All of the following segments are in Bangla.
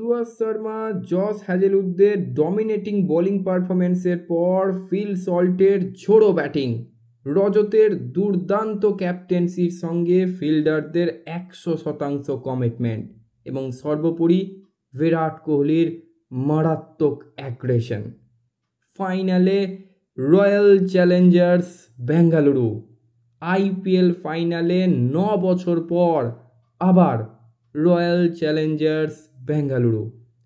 সুয়াস শর্মা, জস হ্যাজেলউডদের ডমিনেটিং বোলিং পারফরমেন্সের পর ফিল সল্টের ঝোড়ো ব্যাটিং, রজতের দুর্দান্ত ক্যাপ্টেন্সির সঙ্গে ফিল্ডারদের 100% কমিটমেন্ট এবং সর্বোপরি বিরাট কোহলির মারাত্মক অ্যাগ্রেশন। ফাইনালে রয়্যাল চ্যালেঞ্জার্স বেঙ্গালুরু আইপিএল ফাইনালে 9 বছর পর আবার royal Challengers Bengaluru.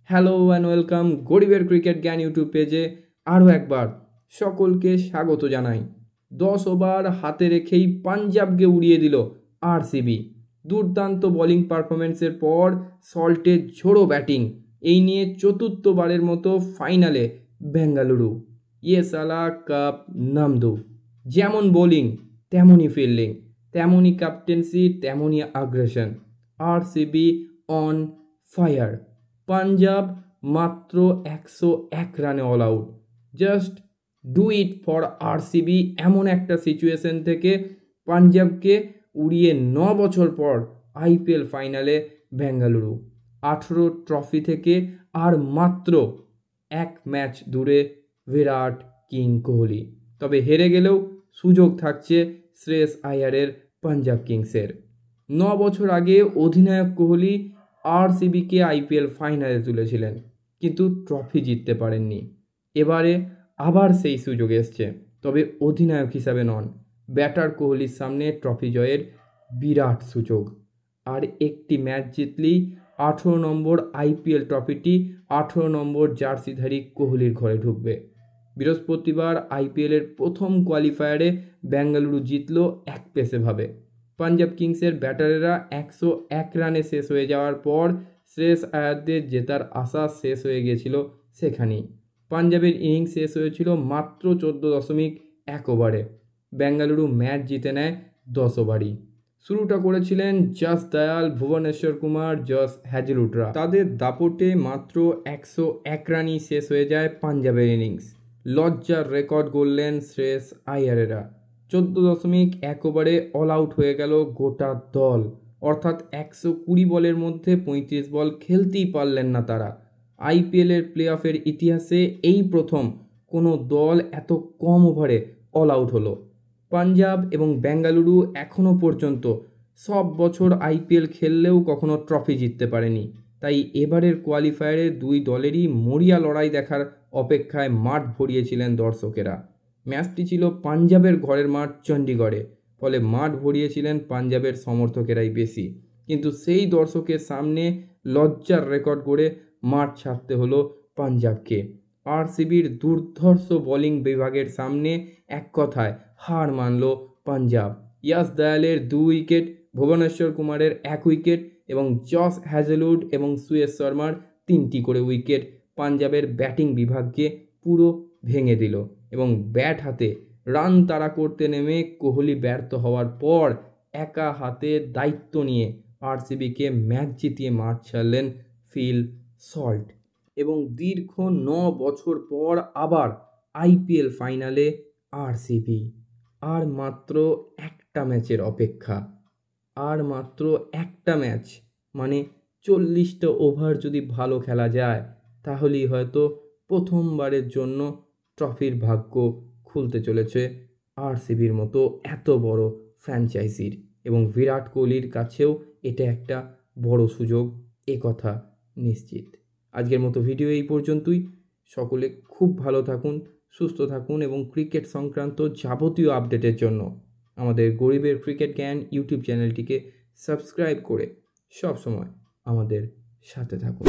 Hello and welcome গরিবের ক্রিকেট জ্ঞান ইউটিউব পেজে আরও একবার সকলকে স্বাগত জানাই। 10 ওভার হাতে রেখেই পাঞ্জাবকে উড়িয়ে দিল আরসিবি। দুর্দান্ত বোলিং পারফরমেন্সের পর সল্টের ঝোড়ো ব্যাটিং, এই নিয়ে চতুর্থবারের মতো ফাইনালে বেঙ্গালুরু। ইয়ে সালা কাপ নামদু। যেমন বোলিং তেমনই ফিল্ডিং, তেমনই ক্যাপ্টেন্সি, তেমনই aggression. RCB on fire. Punjab মাত্র 101 রানে all out. Just do it for RCB. এমন একটা সিচুয়েশন থেকে পাঞ্জাবকে উড়িয়ে 9 বছর পর আইপিএল ফাইনালে বেঙ্গালুরু। 18 ট্রফি থেকে আর মাত্র 1 ম্যাচ দূরে বিরাট কিং কোহলি। তবে হেরে গেলেও সুযোগ থাকছে শ্রেয়স আইয়ারের পাঞ্জাব কিংসের। 9 বছর আগে অধিনায়ক কোহলি আরসিবিকে আইপিএল ফাইনালে তুলেছিলেন, কিন্তু ট্রফি জিততে পারেননি। এবারে আবার সেই সুযোগ এসছে, তবে অধিনায়ক হিসাবে নন। ব্যাটার কোহলির সামনে ট্রফি জয়ের বিরাট সুযোগ। আর একটি ম্যাচ জিতলেই 18 নম্বর আইপিএল ট্রফিটি 18 নম্বর জার্সিধারী কোহলির ঘরে ঢুকবে। বৃহস্পতিবার আইপিএলের প্রথম কোয়ালিফায়ারে বেঙ্গালুরু জিতল এক পেসেভাবে। পাঞ্জাব কিংসের ব্যাটারেরা 101 রানে শেষ হয়ে যাওয়ার পর শ্রেয়স আয়ারদের জেতার আশা শেষ হয়ে গিয়েছিল সেখানেই। পাঞ্জাবের ইনিংস শেষ হয়েছিল মাত্র 14.1 ওভারে। বেঙ্গালুরু ম্যাচ জিতে নেয় 10 ওভারই। শুরুটা করেছিলেন জস দয়াল, ভুবনেশ্বর কুমার, জস হ্যাজেলউডরা। তাদের দাপটে মাত্র 101 রানই শেষ হয়ে যায় পাঞ্জাবের ইনিংস। লজ্জার রেকর্ড গড়লেন শ্রেয়স আইয়ারেরা। 14.1 ওভারে অল আউট হয়ে গেল গোটা দল। অর্থাৎ 120 বলের মধ্যে 35 বল খেলতেই পারলেন না তারা। আইপিএলের প্লে অফের ইতিহাসে এই প্রথম কোনো দল এত কম ওভারে অল আউট হলো। পাঞ্জাব এবং বেঙ্গালুরু এখনও পর্যন্ত সব বছর আইপিএল খেললেও কখনো ট্রফি জিততে পারেনি। তাই এবারের কোয়ালিফায়ারে দুই দলেরই মরিয়া লড়াই দেখার অপেক্ষায় মাঠ ভরিয়েছিলেন দর্শকেরা। ম্যাচটি ছিল পাঞ্জাবের ঘরের মাঠ চণ্ডীগড়ে, ফলে মাঠ ভরিয়েছিলেন পাঞ্জাবের সমর্থকেরাই বেশি। কিন্তু সেই দর্শকের সামনে লজ্জার রেকর্ড গড়ে মাঠ ছাড়তে হলো পাঞ্জাবকে। আরসিবির দুর্ধর্ষ বোলিং বিভাগের সামনে এক কথায় হার মানল পাঞ্জাব। ইয়াস দয়ালের 2 উইকেট, ভুবনেশ্বর কুমারের 1 উইকেট এবং জস হ্যাজেলউড এবং সুয়েস শর্মার 3টি করে উইকেট পাঞ্জাবের ব্যাটিং বিভাগকে পুরো ভেঙে দিল। এবং ব্যাট হাতে রান তাড়া করতে নেমে কোহলি ব্যর্থ হওয়ার পর একা হাতে দায়িত্ব নিয়ে আরসিবিকে ম্যাচ জিতিয়ে মাঠ ছাড়লেন ফিল সল্ট। এবং দীর্ঘ 9 বছর পর আবার আইপিএল ফাইনালে আরসিবি। আর মাত্র একটা ম্যাচের অপেক্ষা। আর মাত্র একটা ম্যাচ, মানে 40টা ওভার যদি ভালো খেলা যায়, তাহলেই হয়তো প্রথমবারের জন্য ট্রফির ভাগ্য খুলতে চলেছে আরসিবির মতো এত বড় ফ্র্যাঞ্চাইজির। এবং বিরাট কোহলির কাছেও এটা একটা বড় সুযোগ, কথা নিশ্চিত। আজকের মতো ভিডিও এই পর্যন্তই। সকলে খুব ভালো থাকুন, সুস্থ থাকুন এবং ক্রিকেট সংক্রান্ত যাবতীয় আপডেটের জন্য আমাদের গরিবের ক্রিকেট জ্ঞান ইউটিউব চ্যানেলটিকে সাবস্ক্রাইব করে সবসময় আমাদের সাথে থাকুন।